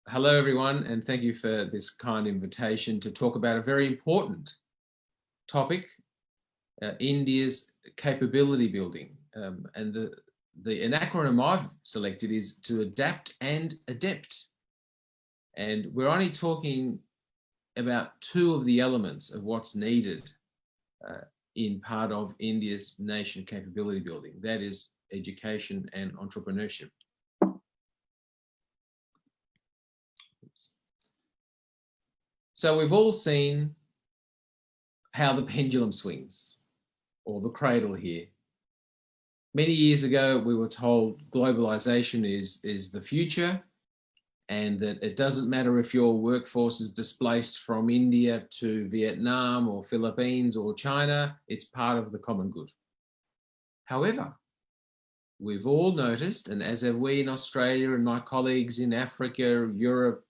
Hello, everyone, and thank you for this kind invitation to talk about a very important topic, India's capability building. And the acronym I've selected is to adapt and adept. And we're only talking about two of the elements of what's needed in part of India's nation capability building. That is education and entrepreneurship. So we've all seen how the pendulum swings, or the cradle here. Many years ago, we were told globalization is the future, and that it doesn't matter if your workforce is displaced from India to Vietnam or Philippines or China, it's part of the common good. However, we've all noticed, and as have we in Australia and my colleagues in Africa, Europe,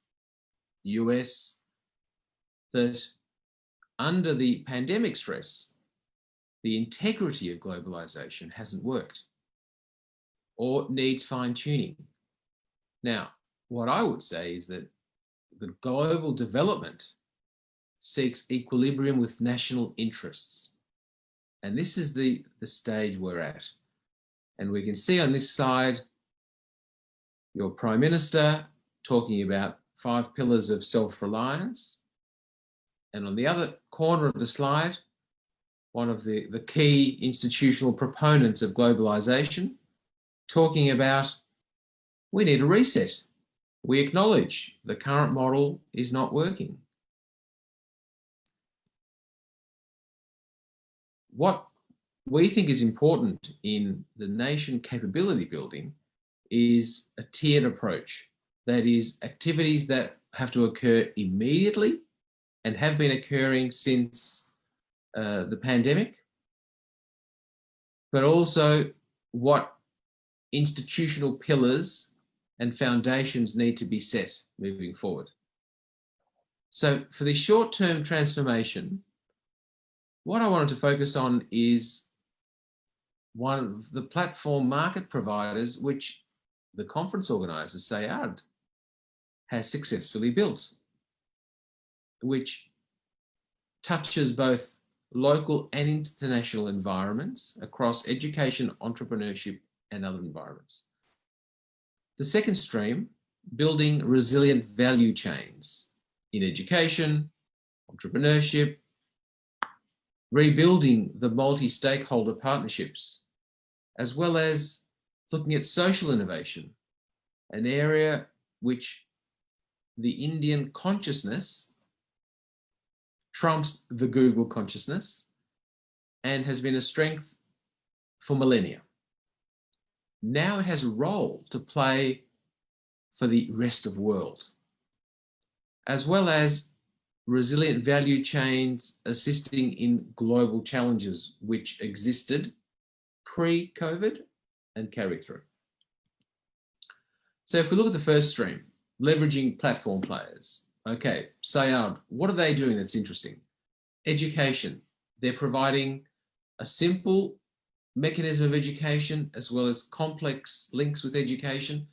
US, that under the pandemic stress, the integrity of globalization hasn't worked or needs fine-tuning. Now, what I would say is that the global development seeks equilibrium with national interests. And this is the stage we're at. And we can see on this slide your Prime Minister talking about 5 pillars of self-reliance. And on the other corner of the slide, one of the key institutional proponents of globalization talking about we need a reset. We acknowledge the current model is not working. What we think is important in the nation capability building is a tiered approach. That is, activities that have to occur immediately and have been occurring since the pandemic, but also what institutional pillars and foundations need to be set moving forward. So for the short-term transformation, what I wanted to focus on is one of the platform market providers which the conference organiser, SAIARD, has successfully built, which touches both local and international environments across education, entrepreneurship, and other environments. The second stream, building resilient value chains in education, entrepreneurship, rebuilding the multi-stakeholder partnerships, as well as looking at social innovation, an area which the Indian consciousness trumps the Google consciousness and has been a strength for millennia. Now it has a role to play for the rest of the world, as well as resilient value chains assisting in global challenges which existed pre-COVID and carry through. So if we look at the first stream, leveraging platform players. Okay, SAIARD, what are they doing that's interesting? Education. They're providing a simple mechanism of education as well as complex links with education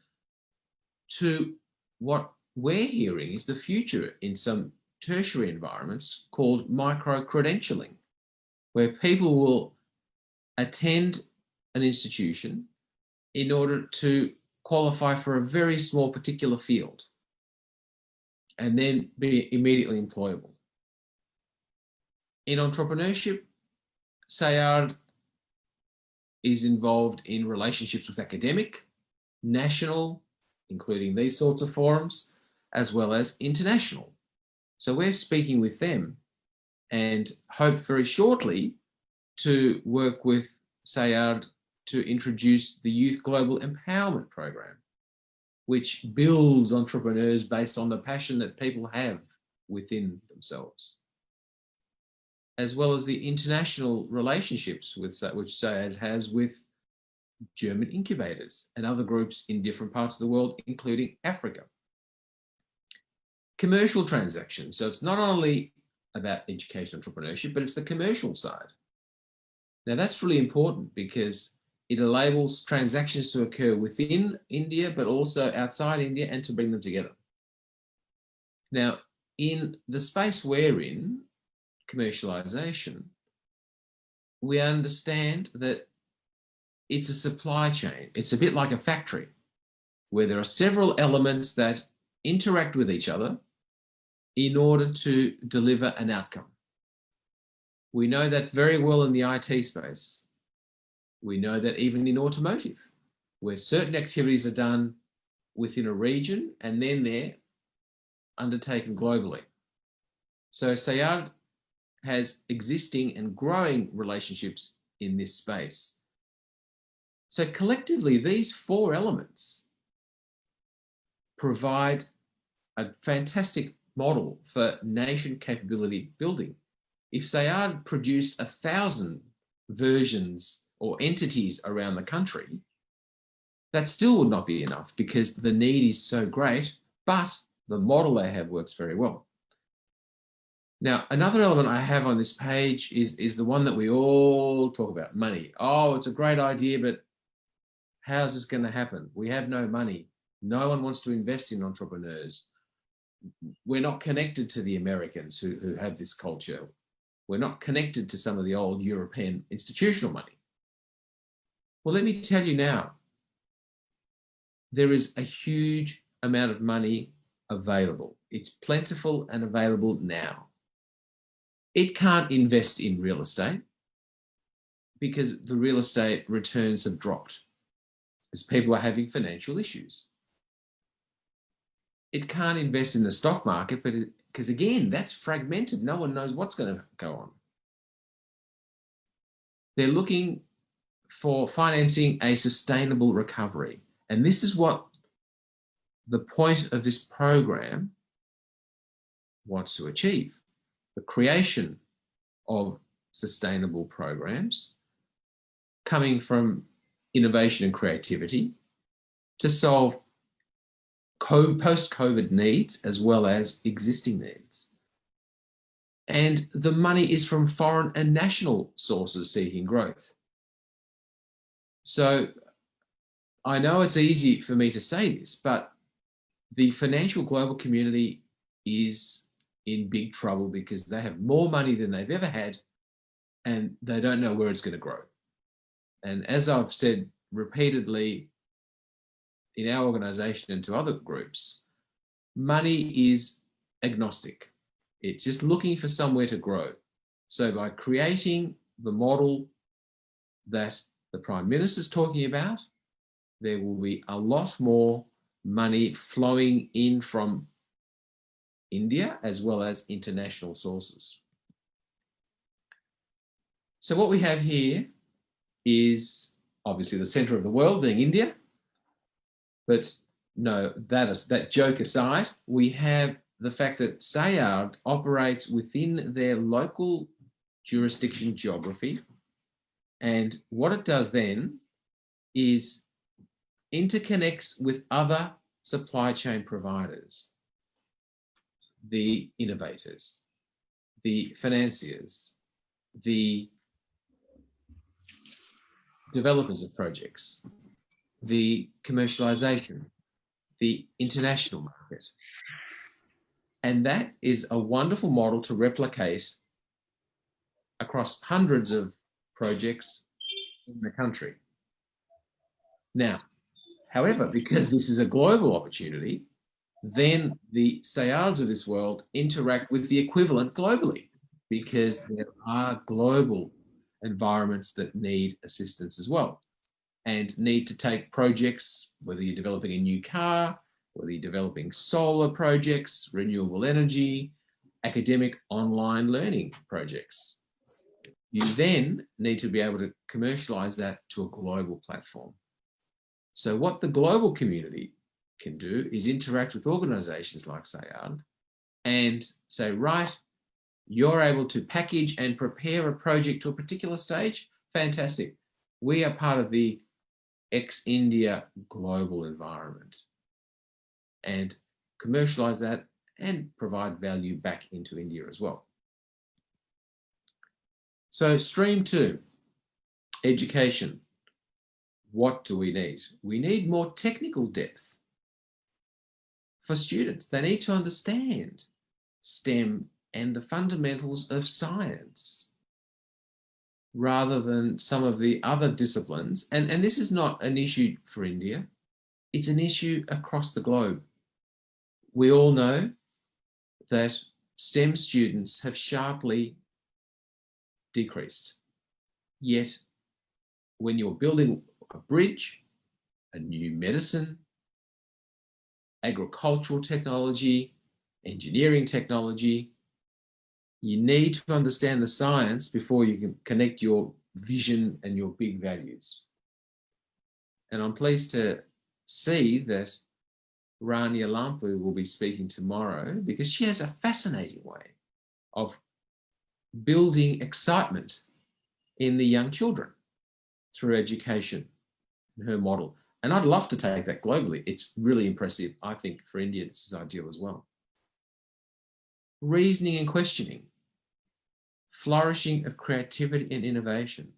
to what we're hearing is the future in some tertiary environments called micro-credentialing, where people will attend an institution in order to qualify for a very small particular field and then be immediately employable. In entrepreneurship, SAIARD is involved in relationships with academic, national, including these sorts of forums, as well as international. So we're speaking with them and hope very shortly to work with SAIARD to introduce the Youth Global Empowerment Program, which builds entrepreneurs based on the passion that people have within themselves, as well as the international relationships which SAIARD has with German incubators and other groups in different parts of the world, including Africa. Commercial transactions. So it's not only about education entrepreneurship, but it's the commercial side. Now that's really important because it enables transactions to occur within India, but also outside India, and to bring them together. Now, in the space we're in, commercialisation, we understand that it's a supply chain. It's a bit like a factory where there are several elements that interact with each other in order to deliver an outcome. We know that very well in the IT space. We know that even in automotive, where certain activities are done within a region and then they're undertaken globally. So SAIARD has existing and growing relationships in this space. So collectively, these four elements provide a fantastic model for nation capability building. If SAIARD produced 1,000 versions or entities around the country, that still would not be enough because the need is so great, but the model they have works very well. Now, another element I have on this page is the one that we all talk about, money. Oh, it's a great idea, but how's this going to happen? We have no money. No one wants to invest in entrepreneurs. We're not connected to the Americans who have this culture. We're not connected to some of the old European institutional money. Well, let me tell you now, there is a huge amount of money available. It's plentiful and available now. It can't invest in real estate because the real estate returns have dropped as people are having financial issues. It can't invest in the stock market, but because again, that's fragmented. No one knows what's going to go on. They're looking for financing a sustainable recovery. And this is what the point of this program wants to achieve. The creation of sustainable programs coming from innovation and creativity to solve post-COVID needs as well as existing needs. And the money is from foreign and national sources seeking growth. So I know it's easy for me to say this, but the financial global community is in big trouble because they have more money than they've ever had and they don't know where it's going to grow. And as I've said repeatedly in our organization and to other groups, money is agnostic. It's just looking for somewhere to grow. So by creating the model that the Prime Minister is talking about, there will be a lot more money flowing in from India as well as international sources. So what we have here is obviously the center of the world being India, but no, that joke aside, we have the fact that SAIARD operates within their local jurisdiction geography. And what it does then is interconnects with other supply chain providers, the innovators, the financiers, the developers of projects, the commercialization, the international market. And that is a wonderful model to replicate across hundreds of projects in the country. Now, however, because this is a global opportunity, then the SAIARDs of this world interact with the equivalent globally because there are global environments that need assistance as well and need to take projects, whether you're developing a new car, whether you're developing solar projects, renewable energy, academic online learning projects. You then need to be able to commercialize that to a global platform. So what the global community can do is interact with organizations like SAIARD and say, right, you're able to package and prepare a project to a particular stage. Fantastic. We are part of the ex-India global environment and commercialize that and provide value back into India as well. So stream 2, education. What do we need? We need more technical depth for students. They need to understand STEM and the fundamentals of science rather than some of the other disciplines. And this is not an issue for India. It's an issue across the globe. We all know that STEM students have sharply decreased. Yet, when you're building a bridge, a new medicine, agricultural technology, engineering technology, you need to understand the science before you can connect your vision and your big values. And I'm pleased to see that Rania Lampu will be speaking tomorrow because she has a fascinating way of building excitement in the young children through education and her model. And I'd love to take that globally. It's really impressive. I think for India, this is ideal as well. Reasoning and questioning, flourishing of creativity and innovation.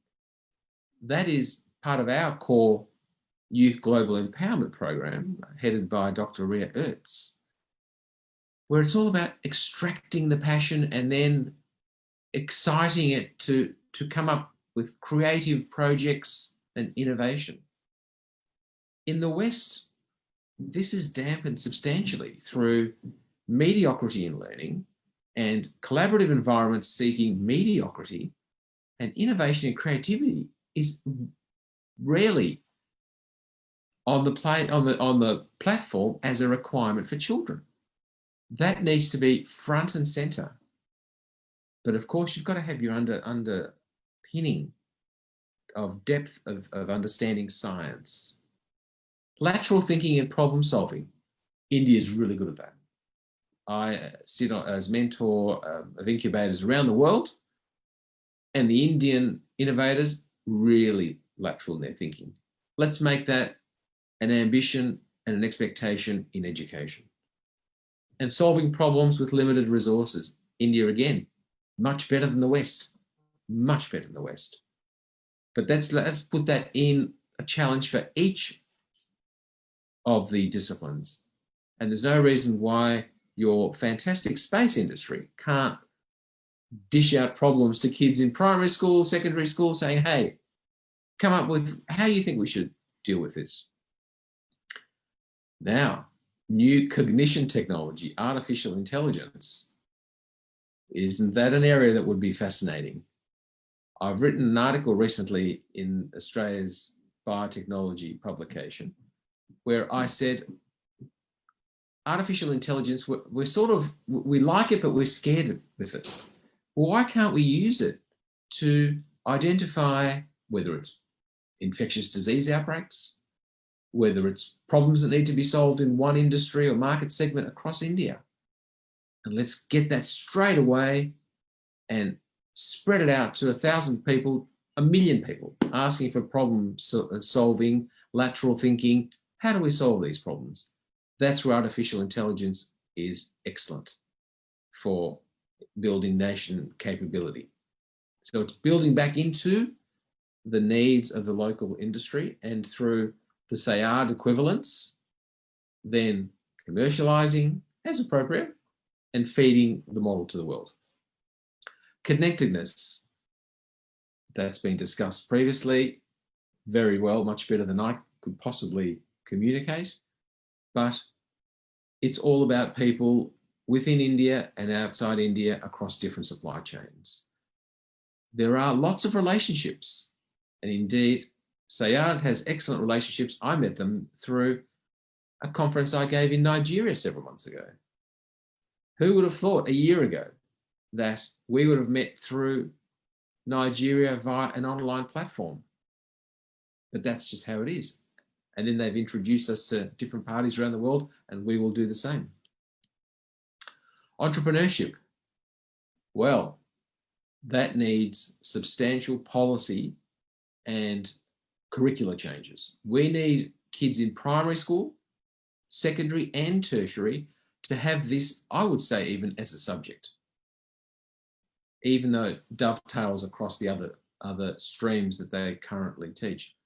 That is part of our core Youth Global Empowerment Program, headed by Dr. Ria Ertz, where it's all about extracting the passion and then exciting it to come up with creative projects and innovation. In the West, this is dampened substantially through mediocrity in learning and collaborative environments seeking mediocrity, and innovation and creativity is rarely on the platform as a requirement for children. That needs to be front and center. But of course, you've got to have your underpinning of depth of understanding science. Lateral thinking and problem solving. India is really good at that. I sit as mentor of incubators around the world, and the Indian innovators really lateral in their thinking. Let's make that an ambition and an expectation in education. And solving problems with limited resources. India, again, much better than the West. Much better than the West. But let's put that in a challenge for each of the disciplines. And there's no reason why your fantastic space industry can't dish out problems to kids in primary school, secondary school, saying, hey, come up with how you think we should deal with this. Now, new cognition technology, artificial intelligence. Isn't that an area that would be fascinating? I've written an article recently in Australia's biotechnology publication where I said, artificial intelligence, we like it, but we're scared with it. Well, why can't we use it to identify whether it's infectious disease outbreaks, whether it's problems that need to be solved in one industry or market segment across India? And let's get that straight away and spread it out to 1,000 people, 1 million people asking for problem solving, lateral thinking. How do we solve these problems? That's where artificial intelligence is excellent for building nation capability. So it's building back into the needs of the local industry, and through the SAIARD equivalents, then commercializing as appropriate and feeding the model to the world. Connectedness, that's been discussed previously very well, much better than I could possibly communicate. But it's all about people within India and outside India across different supply chains. There are lots of relationships, and indeed, SAIARD has excellent relationships. I met them through a conference I gave in Nigeria several months ago. Who would have thought a year ago that we would have met through Nigeria via an online platform? But that's just how it is. And then they've introduced us to different parties around the world, and we will do the same. Entrepreneurship. Well, that needs substantial policy and curricular changes. We need kids in primary school, secondary and tertiary to have this, I would say, even as a subject, even though it dovetails across the other streams that they currently teach.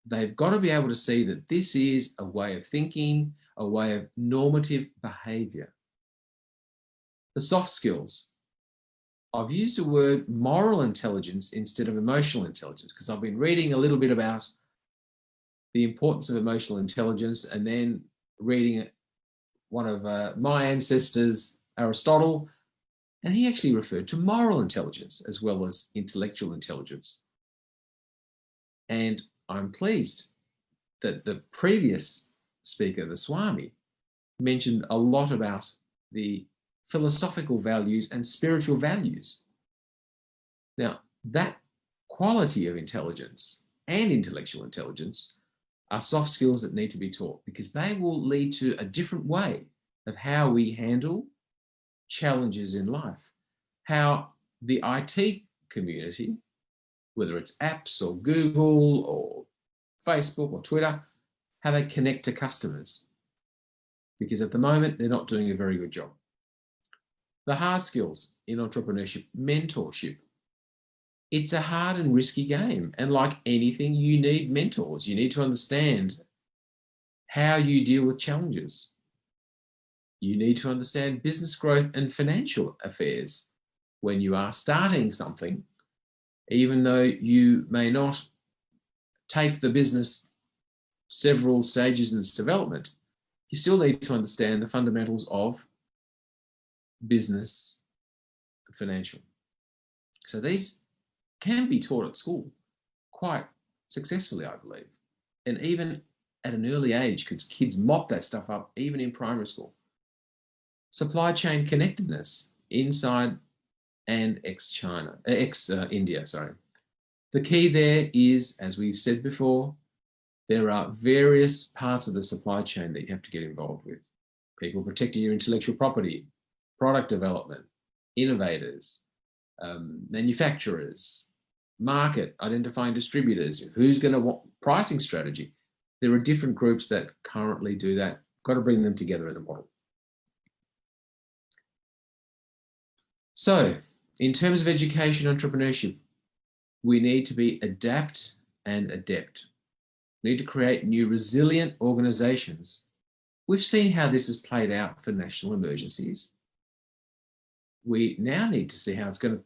they've got to be able to see that this is a way of thinking, a way of normative behaviour. The soft skills. I've used the word moral intelligence instead of emotional intelligence because I've been reading a little bit about the importance of emotional intelligence and then reading one of my ancestors, Aristotle, and he actually referred to moral intelligence as well as intellectual intelligence. And I'm pleased that the previous speaker, the Swami, mentioned a lot about the philosophical values and spiritual values. Now, that quality of intelligence and intellectual intelligence are soft skills that need to be taught because they will lead to a different way of how we handle challenges in life, how the IT community, whether it's apps or Google or Facebook or Twitter, how they connect to customers. Because at the moment, they're not doing a very good job. The hard skills in entrepreneurship, mentorship. It's a hard and risky game. And like anything, you need mentors. You need to understand how you deal with challenges. You need to understand business growth and financial affairs when you are starting something, even though you may not take the business several stages in its development, you still need to understand the fundamentals of business and financial. So these can be taught at school quite successfully, I believe. And even at an early age, because kids mop that stuff up, even in primary school. Supply chain connectedness inside and ex-India, sorry. The key there is, as we've said before, there are various parts of the supply chain that you have to get involved with. People protecting your intellectual property, product development, innovators, manufacturers, market, identifying distributors, who's going to want pricing strategy. There are different groups that currently do that. Got to bring them together in a model. So, in terms of education entrepreneurship, we need to be adapt and adept. We need to create new resilient organisations. We've seen how this has played out for national emergencies. We now need to see how it's going to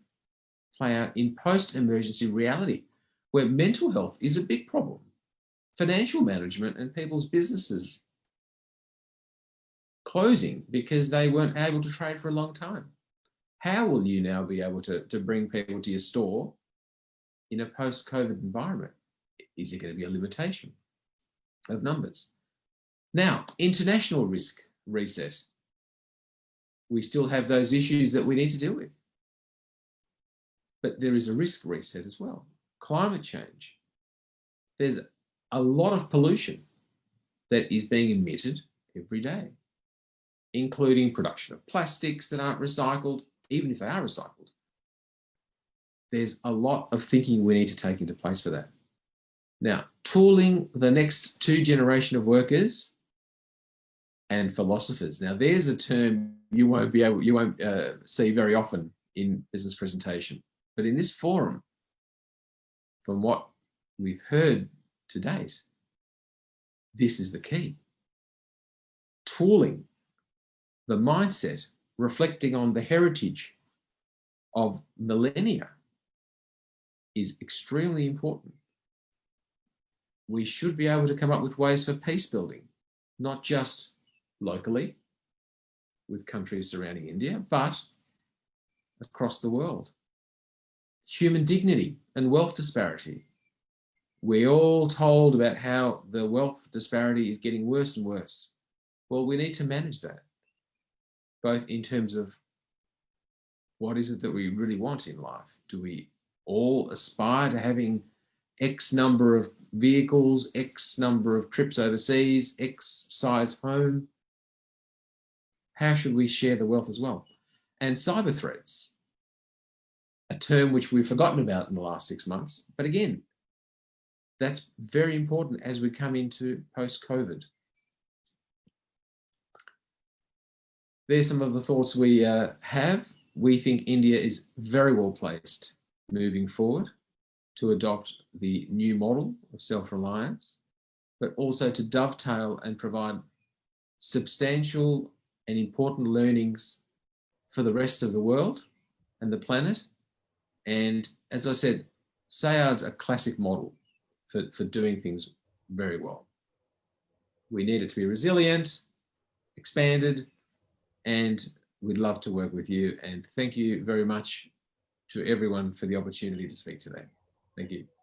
play out in post-emergency reality, where mental health is a big problem, financial management and people's businesses closing because they weren't able to trade for a long time. How will you now be able to bring people to your store in a post-COVID environment? Is there going to be a limitation of numbers? Now, international risk reset. We still have those issues that we need to deal with. But there is a risk reset as well. Climate change. There's a lot of pollution that is being emitted every day, including production of plastics that aren't recycled, even if they are recycled. There's a lot of thinking we need to take into place for that. Now, tooling the next two generation of workers and philosophers. Now, there's a term you won't see very often in business presentation, but in this forum, from what we've heard to date, this is the key. Tooling the mindset, reflecting on the heritage of millennia, is extremely important. We should be able to come up with ways for peace building, not just locally with countries surrounding India, but across the world. Human dignity and wealth disparity. We're all told about how the wealth disparity is getting worse and worse. Well, we need to manage that, both in terms of what is it that we really want in life? Do we all aspire to having X number of vehicles, X number of trips overseas, X size home? How should we share the wealth as well? And cyber threats, a term which we've forgotten about in the last 6 months. But again, that's very important as we come into post-COVID. There's some of the thoughts we have. We think India is very well placed moving forward to adopt the new model of self-reliance, but also to dovetail and provide substantial and important learnings for the rest of the world and the planet. And as I said, SAIARD's a classic model for doing things very well. We need it to be resilient, expanded, and we'd love to work with you. And thank you very much to everyone for the opportunity to speak today. Thank you.